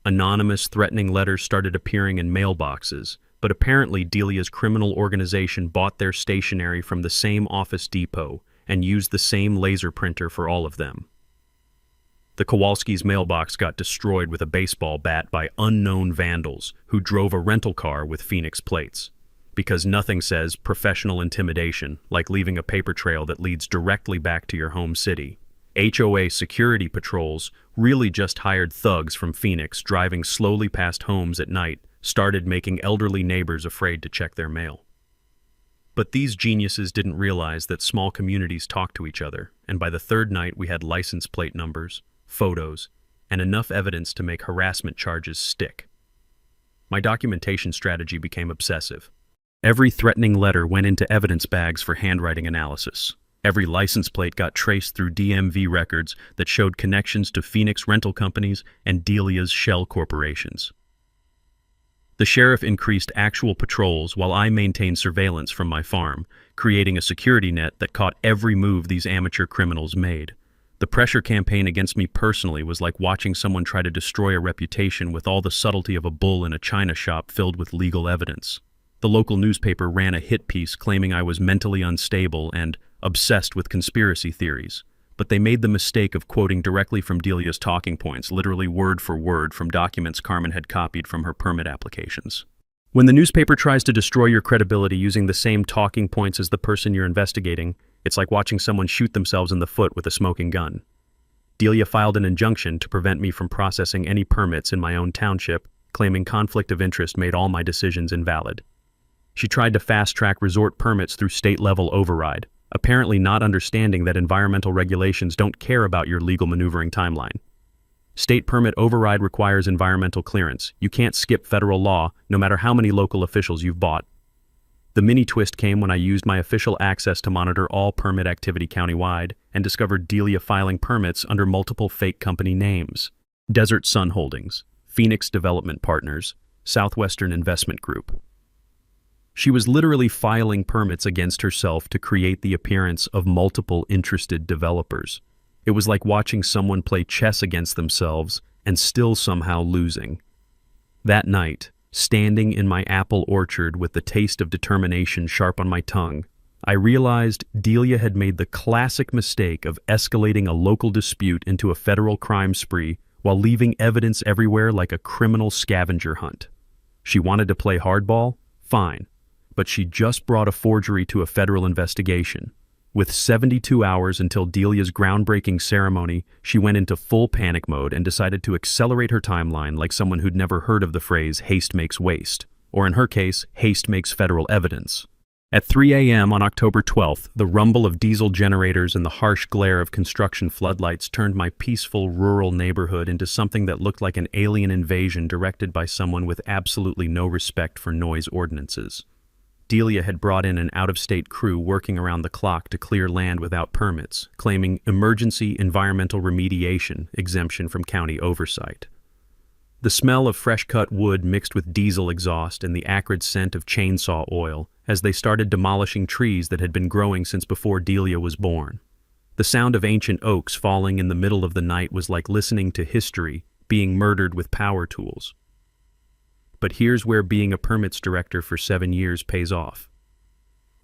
Anonymous, threatening letters started appearing in mailboxes, but apparently Delia's criminal organization bought their stationery from the same Office Depot and used the same laser printer for all of them. The Kowalski's mailbox got destroyed with a baseball bat by unknown vandals who drove a rental car with Phoenix plates. Because nothing says professional intimidation like leaving a paper trail that leads directly back to your home city. HOA security patrols, really just hired thugs from Phoenix driving slowly past homes at night, started making elderly neighbors afraid to check their mail. But these geniuses didn't realize that small communities talk to each other, and by the third night we had license plate numbers, photos, and enough evidence to make harassment charges stick. My documentation strategy became obsessive. Every threatening letter went into evidence bags for handwriting analysis. Every license plate got traced through DMV records that showed connections to Phoenix rental companies and Delia's shell corporations. The sheriff increased actual patrols while I maintained surveillance from my farm, creating a security net that caught every move these amateur criminals made. The pressure campaign against me personally was like watching someone try to destroy a reputation with all the subtlety of a bull in a china shop filled with legal evidence. The local newspaper ran a hit piece claiming I was mentally unstable and obsessed with conspiracy theories, but they made the mistake of quoting directly from Delia's talking points, literally word for word from documents Carmen had copied from her permit applications. When the newspaper tries to destroy your credibility using the same talking points as the person you're investigating, it's like watching someone shoot themselves in the foot with a smoking gun. Delia filed an injunction to prevent me from processing any permits in my own township, claiming conflict of interest made all my decisions invalid. She tried to fast-track resort permits through state-level override, apparently not understanding that environmental regulations don't care about your legal maneuvering timeline. State permit override requires environmental clearance. You can't skip federal law, no matter how many local officials you've bought. The mini twist came when I used my official access to monitor all permit activity countywide and discovered Delia filing permits under multiple fake company names. Desert Sun Holdings, Phoenix Development Partners, Southwestern Investment Group. She was literally filing permits against herself to create the appearance of multiple interested developers. It was like watching someone play chess against themselves and still somehow losing. That night, standing in my apple orchard with the taste of determination sharp on my tongue, I realized Delia had made the classic mistake of escalating a local dispute into a federal crime spree while leaving evidence everywhere like a criminal scavenger hunt. She wanted to play hardball? Fine. but she just brought a forgery to a federal investigation. With 72 hours until Delia's groundbreaking ceremony, she went into full panic mode and decided to accelerate her timeline like someone who'd never heard of the phrase haste makes waste, or in her case, haste makes federal evidence. At 3 a.m. on October 12th, the rumble of diesel generators and the harsh glare of construction floodlights turned my peaceful rural neighborhood into something that looked like an alien invasion directed by someone with absolutely no respect for noise ordinances. Delia had brought in an out-of-state crew working around the clock to clear land without permits, claiming emergency environmental remediation exemption from county oversight. The smell of fresh-cut wood mixed with diesel exhaust and the acrid scent of chainsaw oil as they started demolishing trees that had been growing since before Delia was born. The sound of ancient oaks falling in the middle of the night was like listening to history being murdered with power tools. But here's where being a permits director for 7 years pays off.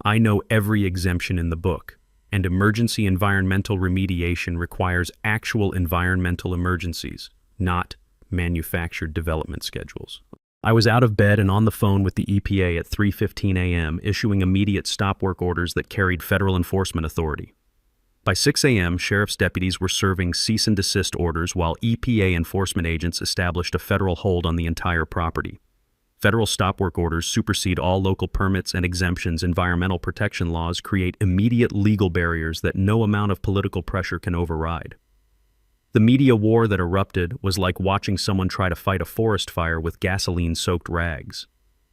I know every exemption in the book, and emergency environmental remediation requires actual environmental emergencies, not manufactured development schedules. I was out of bed and on the phone with the EPA at 3:15 a.m., issuing immediate stop work orders that carried federal enforcement authority. By 6 a.m., sheriff's deputies were serving cease and desist orders while EPA enforcement agents established a federal hold on the entire property. Federal stop work orders supersede all local permits and exemptions. Environmental protection laws create immediate legal barriers that no amount of political pressure can override. The media war that erupted was like watching someone try to fight a forest fire with gasoline-soaked rags.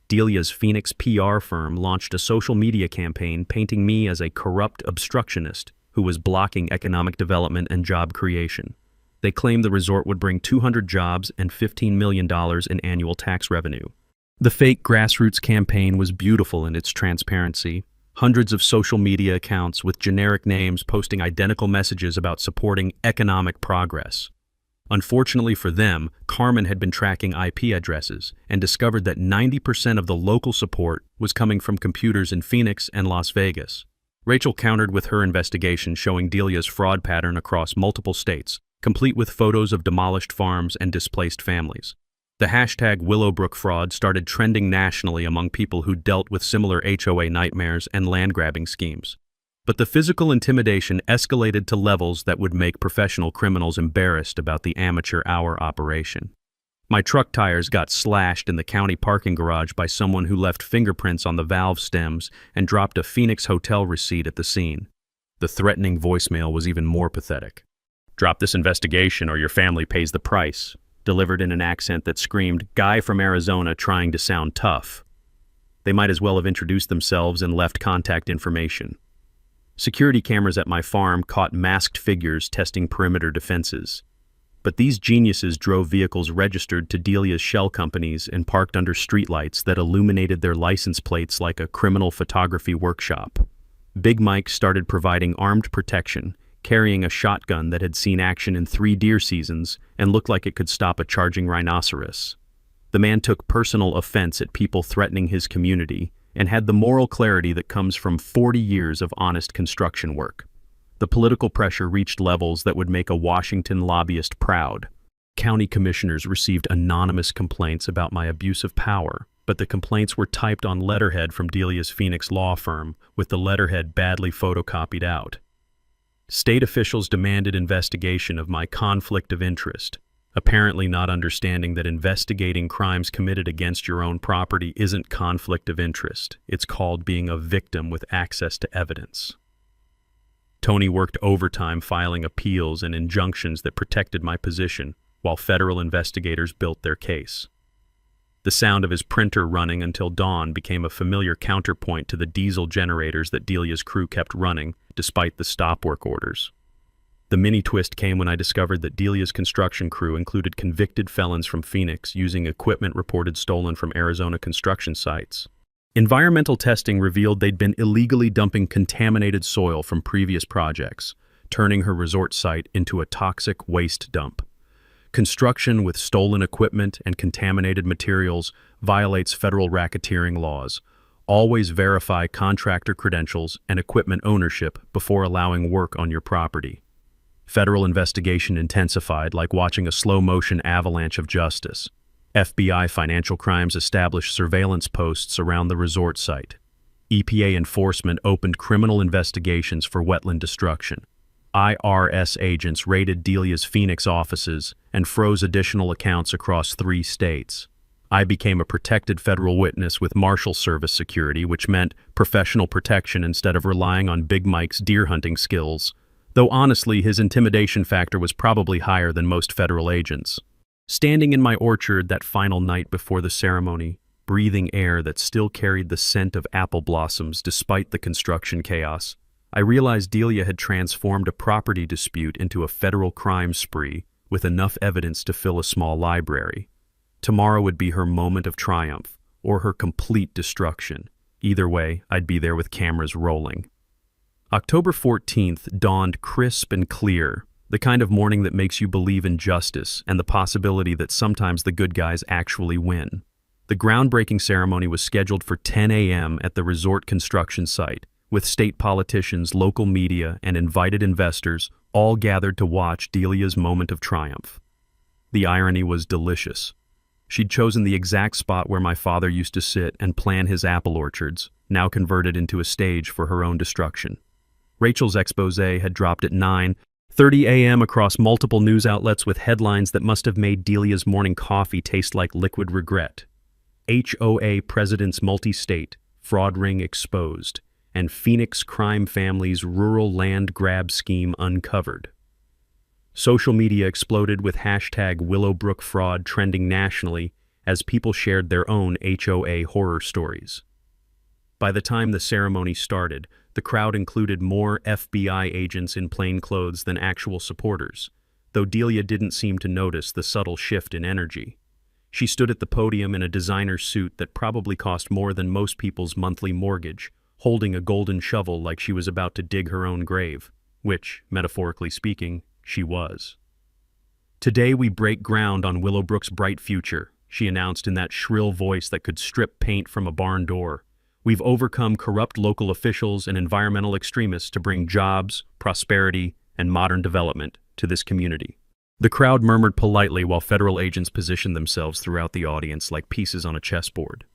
Delia's Phoenix PR firm launched a social media campaign painting me as a corrupt obstructionist who was blocking economic development and job creation. They claimed the resort would bring 200 jobs and $15 million in annual tax revenue. The fake grassroots campaign was beautiful in its transparency. Hundreds of social media accounts with generic names posting identical messages about supporting economic progress. Unfortunately for them, Carmen had been tracking IP addresses and discovered that 90% of the local support was coming from computers in Phoenix and Las Vegas. Rachel countered with her investigation showing Delia's fraud pattern across multiple states, complete with photos of demolished farms and displaced families. The hashtag Willowbrook fraud started trending nationally among people who dealt with similar HOA nightmares and land-grabbing schemes. But the physical intimidation escalated to levels that would make professional criminals embarrassed about the amateur hour operation. My truck tires got slashed in the county parking garage by someone who left fingerprints on the valve stems and dropped a Phoenix hotel receipt at the scene. The threatening voicemail was even more pathetic. "Drop this investigation or your family pays the price," delivered in an accent that screamed, "Guy from Arizona trying to sound tough." They might as well have introduced themselves and left contact information. Security cameras at my farm caught masked figures testing perimeter defenses. But these geniuses drove vehicles registered to Delia's shell companies and parked under streetlights that illuminated their license plates like a criminal photography workshop. Big Mike started providing armed protection, carrying a shotgun that had seen action in 3 deer seasons and looked like it could stop a charging rhinoceros. The man took personal offense at people threatening his community and had the moral clarity that comes from 40 years of honest construction work. The political pressure reached levels that would make a Washington lobbyist proud. County commissioners received anonymous complaints about my abuse of power, but the complaints were typed on letterhead from Delia's Phoenix law firm, with the letterhead badly photocopied out. State officials demanded investigation of my conflict of interest, apparently not understanding that investigating crimes committed against your own property isn't conflict of interest. It's called being a victim with access to evidence. Tony worked overtime filing appeals and injunctions that protected my position, while federal investigators built their case. The sound of his printer running until dawn became a familiar counterpoint to the diesel generators that Delia's crew kept running, despite the stop work orders. The mini-twist came when I discovered that Delia's construction crew included convicted felons from Phoenix using equipment reported stolen from Arizona construction sites. Environmental testing revealed they'd been illegally dumping contaminated soil from previous projects, turning her resort site into a toxic waste dump. Construction with stolen equipment and contaminated materials violates federal racketeering laws. Always verify contractor credentials and equipment ownership before allowing work on your property. Federal investigation intensified like watching a slow-motion avalanche of justice. FBI Financial Crimes established surveillance posts around the resort site, EPA enforcement opened criminal investigations for wetland destruction. IRS agents raided Delia's Phoenix offices and froze additional accounts across 3 states. I became a protected federal witness with Marshal Service security, which meant professional protection instead of relying on Big Mike's deer hunting skills, though honestly his intimidation factor was probably higher than most federal agents. Standing in my orchard that final night before the ceremony, breathing air that still carried the scent of apple blossoms despite the construction chaos, I realized Delia had transformed a property dispute into a federal crime spree with enough evidence to fill a small library. Tomorrow would be her moment of triumph, or her complete destruction. Either way, I'd be there with cameras rolling. October 14th dawned crisp and clear, the kind of morning that makes you believe in justice and the possibility that sometimes the good guys actually win. The groundbreaking ceremony was scheduled for 10 a.m. at the resort construction site, with state politicians, local media, and invited investors all gathered to watch Delia's moment of triumph. The irony was delicious. She'd chosen the exact spot where my father used to sit and plan his apple orchards, now converted into a stage for her own destruction. Rachel's exposé had dropped at 9:30 a.m. across multiple news outlets with headlines that must have made Delia's morning coffee taste like liquid regret. HOA President's multi-state fraud ring exposed, and Phoenix crime family's rural land grab scheme uncovered. Social media exploded with hashtag Willowbrook fraud trending nationally as people shared their own HOA horror stories. By the time the ceremony started, the crowd included more FBI agents in plain clothes than actual supporters, though Delia didn't seem to notice the subtle shift in energy. She stood at the podium in a designer suit that probably cost more than most people's monthly mortgage, holding a golden shovel like she was about to dig her own grave, which, metaphorically speaking, she was. "Today we break ground on Willowbrook's bright future," she announced in that shrill voice that could strip paint from a barn door. "We've overcome corrupt local officials and environmental extremists to bring jobs, prosperity, and modern development to this community." The crowd murmured politely while federal agents positioned themselves throughout the audience like pieces on a chessboard.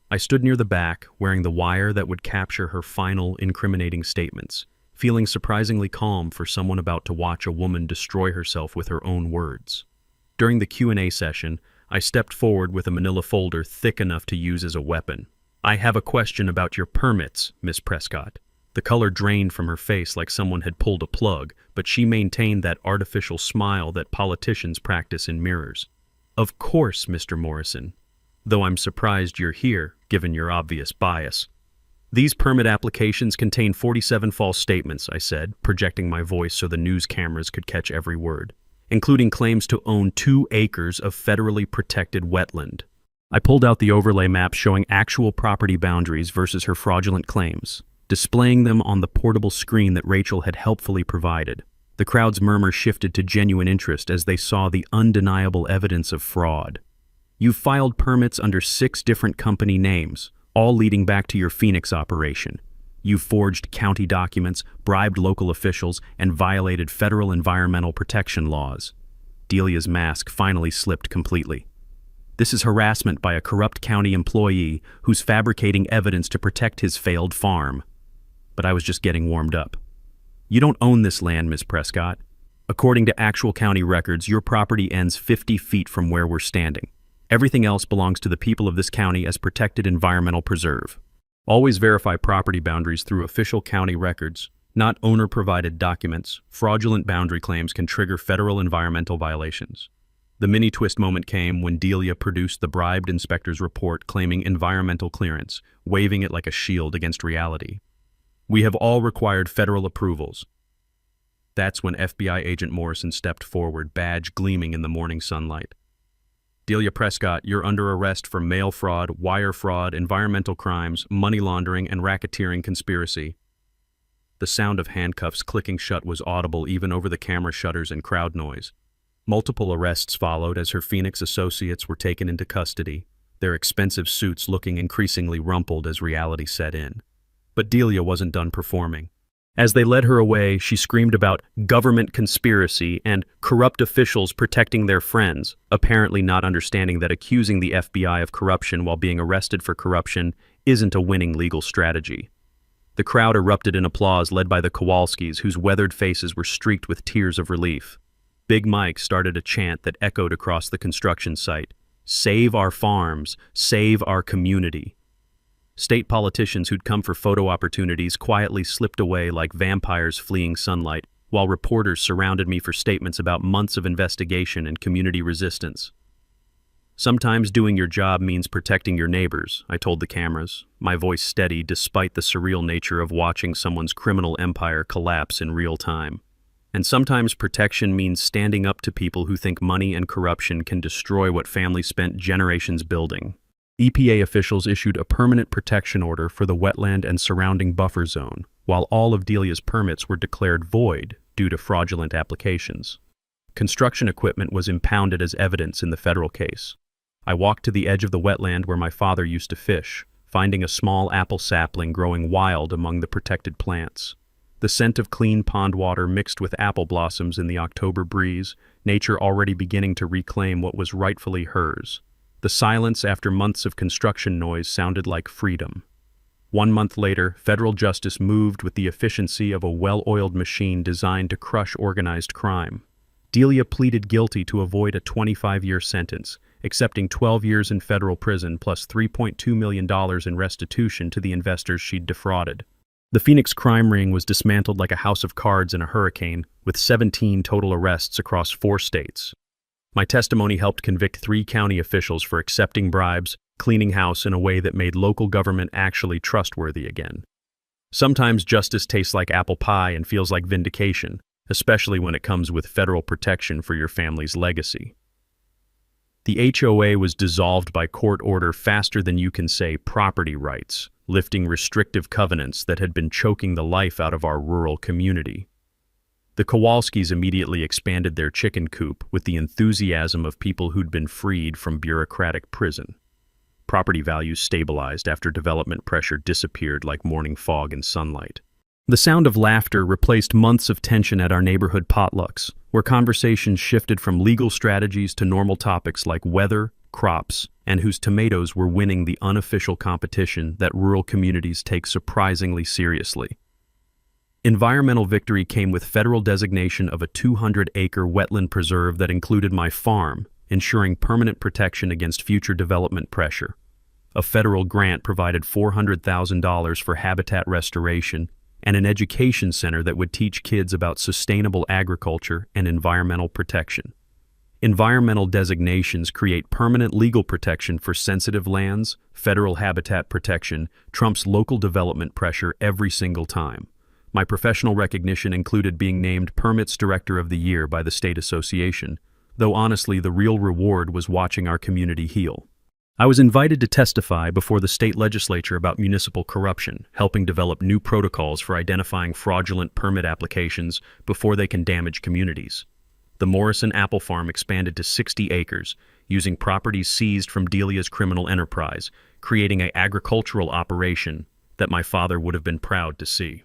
I stood near the back, wearing the wire that would capture her final, incriminating statements, feeling surprisingly calm for someone about to watch a woman destroy herself with her own words. During the Q&A session, I stepped forward with a manila folder thick enough to use as a weapon. "I have a question about your permits, Miss Prescott." The color drained from her face like someone had pulled a plug, but she maintained that artificial smile that politicians practice in mirrors. "Of course, Mr. Morrison. Though I'm surprised you're here, given your obvious bias." "These permit applications contain 47 false statements," I said, projecting my voice so the news cameras could catch every word, "including claims to own 2 acres of federally protected wetland." I pulled out the overlay map showing actual property boundaries versus her fraudulent claims, displaying them on the portable screen that Rachel had helpfully provided. The crowd's murmur shifted to genuine interest as they saw the undeniable evidence of fraud. "You've filed permits under 6 different company names, all leading back to your Phoenix operation. You've forged county documents, bribed local officials, and violated federal environmental protection laws." Delia's mask finally slipped completely. "This is harassment by a corrupt county employee who's fabricating evidence to protect his failed farm." But I was just getting warmed up. "You don't own this land, Miss Prescott. According to actual county records, your property ends 50 feet from where we're standing. Everything else belongs to the people of this county as protected environmental preserve. Always verify property boundaries through official county records, not owner-provided documents. Fraudulent boundary claims can trigger federal environmental violations." The mini-twist moment came when Delia produced the bribed inspector's report claiming environmental clearance, waving it like a shield against reality. "We have all required federal approvals." That's when FBI agent Morrison stepped forward, badge gleaming in the morning sunlight. "Delia Prescott, you're under arrest for mail fraud, wire fraud, environmental crimes, money laundering, and racketeering conspiracy." The sound of handcuffs clicking shut was audible even over the camera shutters and crowd noise. Multiple arrests followed as her Phoenix associates were taken into custody, their expensive suits looking increasingly rumpled as reality set in. But Delia wasn't done performing. As they led her away, she screamed about government conspiracy and corrupt officials protecting their friends, apparently not understanding that accusing the FBI of corruption while being arrested for corruption isn't a winning legal strategy. The crowd erupted in applause led by the Kowalskis, whose weathered faces were streaked with tears of relief. Big Mike started a chant that echoed across the construction site. Save our farms, save our community. State politicians who'd come for photo opportunities quietly slipped away like vampires fleeing sunlight, while reporters surrounded me for statements about months of investigation and community resistance. Sometimes doing your job means protecting your neighbors, I told the cameras, my voice steady despite the surreal nature of watching someone's criminal empire collapse in real time. And sometimes protection means standing up to people who think money and corruption can destroy what families spent generations building. EPA officials issued a permanent protection order for the wetland and surrounding buffer zone, while all of Delia's permits were declared void due to fraudulent applications. Construction equipment was impounded as evidence in the federal case. I walked to the edge of the wetland where my father used to fish, finding a small apple sapling growing wild among the protected plants. The scent of clean pond water mixed with apple blossoms in the October breeze, nature already beginning to reclaim what was rightfully hers. The silence after months of construction noise sounded like freedom. 1 month later, federal justice moved with the efficiency of a well-oiled machine designed to crush organized crime. Delia pleaded guilty to avoid a 25-year sentence, accepting 12 years in federal prison plus $3.2 million in restitution to the investors she'd defrauded. The Phoenix crime ring was dismantled like a house of cards in a hurricane, with 17 total arrests across 4 states. My testimony helped convict 3 county officials for accepting bribes, cleaning house in a way that made local government actually trustworthy again. Sometimes justice tastes like apple pie and feels like vindication, especially when it comes with federal protection for your family's legacy. The HOA was dissolved by court order faster than you can say property rights, lifting restrictive covenants that had been choking the life out of our rural community. The Kowalskis immediately expanded their chicken coop with the enthusiasm of people who'd been freed from bureaucratic prison. Property values stabilized after development pressure disappeared like morning fog in sunlight. The sound of laughter replaced months of tension at our neighborhood potlucks, where conversations shifted from legal strategies to normal topics like weather, crops, and whose tomatoes were winning the unofficial competition that rural communities take surprisingly seriously. Environmental victory came with federal designation of a 200-acre wetland preserve that included my farm, ensuring permanent protection against future development pressure. A federal grant provided $400,000 for habitat restoration and an education center that would teach kids about sustainable agriculture and environmental protection. Environmental designations create permanent legal protection for sensitive lands. Federal habitat protection trumps local development pressure every single time. My professional recognition included being named Permits Director of the Year by the state association, though honestly the real reward was watching our community heal. I was invited to testify before the state legislature about municipal corruption, helping develop new protocols for identifying fraudulent permit applications before they can damage communities. The Morrison apple farm expanded to 60 acres, using properties seized from Delia's criminal enterprise, creating an agricultural operation that my father would have been proud to see.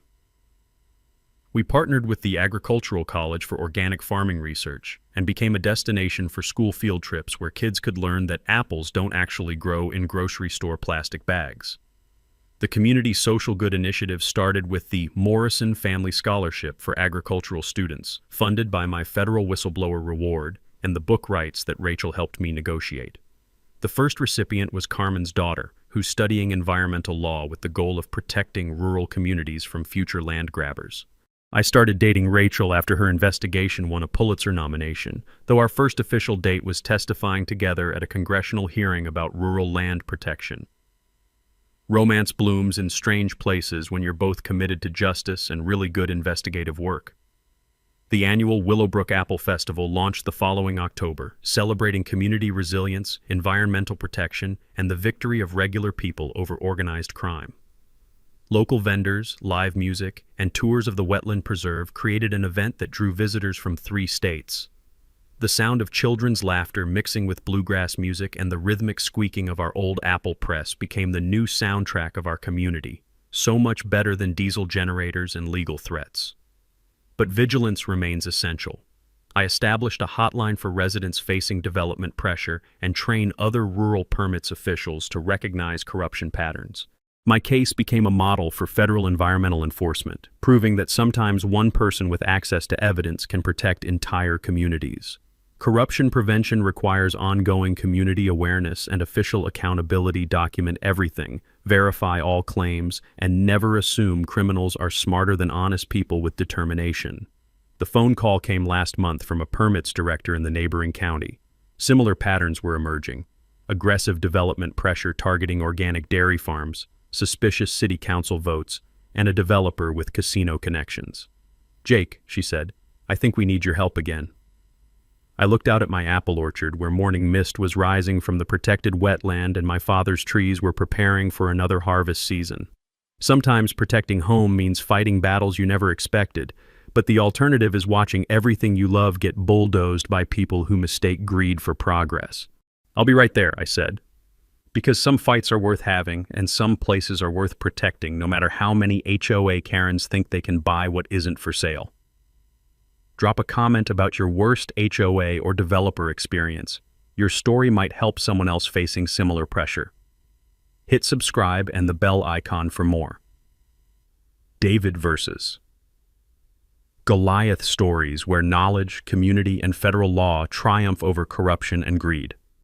We partnered with the Agricultural College for organic farming research and became a destination for school field trips where kids could learn that apples don't actually grow in grocery store plastic bags. The community social good initiative started with the Morrison Family Scholarship for agricultural students, funded by my federal whistleblower reward and the book rights that Rachel helped me negotiate. The first recipient was Carmen's daughter, who's studying environmental law with the goal of protecting rural communities from future land grabbers. I started dating Rachel after her investigation won a Pulitzer nomination, though our first official date was testifying together at a congressional hearing about rural land protection. Romance blooms in strange places when you're both committed to justice and really good investigative work. The annual Willowbrook Apple Festival launched the following October, celebrating community resilience, environmental protection, and the victory of regular people over organized crime. Local vendors, live music, and tours of the wetland preserve created an event that drew visitors from 3 states. The sound of children's laughter mixing with bluegrass music and the rhythmic squeaking of our old apple press became the new soundtrack of our community, so much better than diesel generators and legal threats. But vigilance remains essential. I established a hotline for residents facing development pressure and trained other rural permits officials to recognize corruption patterns. My case became a model for federal environmental enforcement, proving that sometimes one person with access to evidence can protect entire communities. Corruption prevention requires ongoing community awareness and official accountability. Document everything, verify all claims, and never assume criminals are smarter than honest people with determination. The phone call came last month from a permits director in the neighboring county. Similar patterns were emerging. Aggressive development pressure targeting organic dairy farms, suspicious city council votes, and a developer with casino connections. "Jake," she said, "I think we need your help again." I looked out at my apple orchard where morning mist was rising from the protected wetland and my father's trees were preparing for another harvest season. Sometimes protecting home means fighting battles you never expected, but the alternative is watching everything you love get bulldozed by people who mistake greed for progress. "I'll be right there," I said. Because some fights are worth having and some places are worth protecting, no matter how many HOA Karens think they can buy what isn't for sale. Drop a comment about your worst HOA or developer experience. Your story might help someone else facing similar pressure. Hit subscribe and the bell icon for more. David versus Goliath stories where knowledge, community, and federal law triumph over corruption and greed.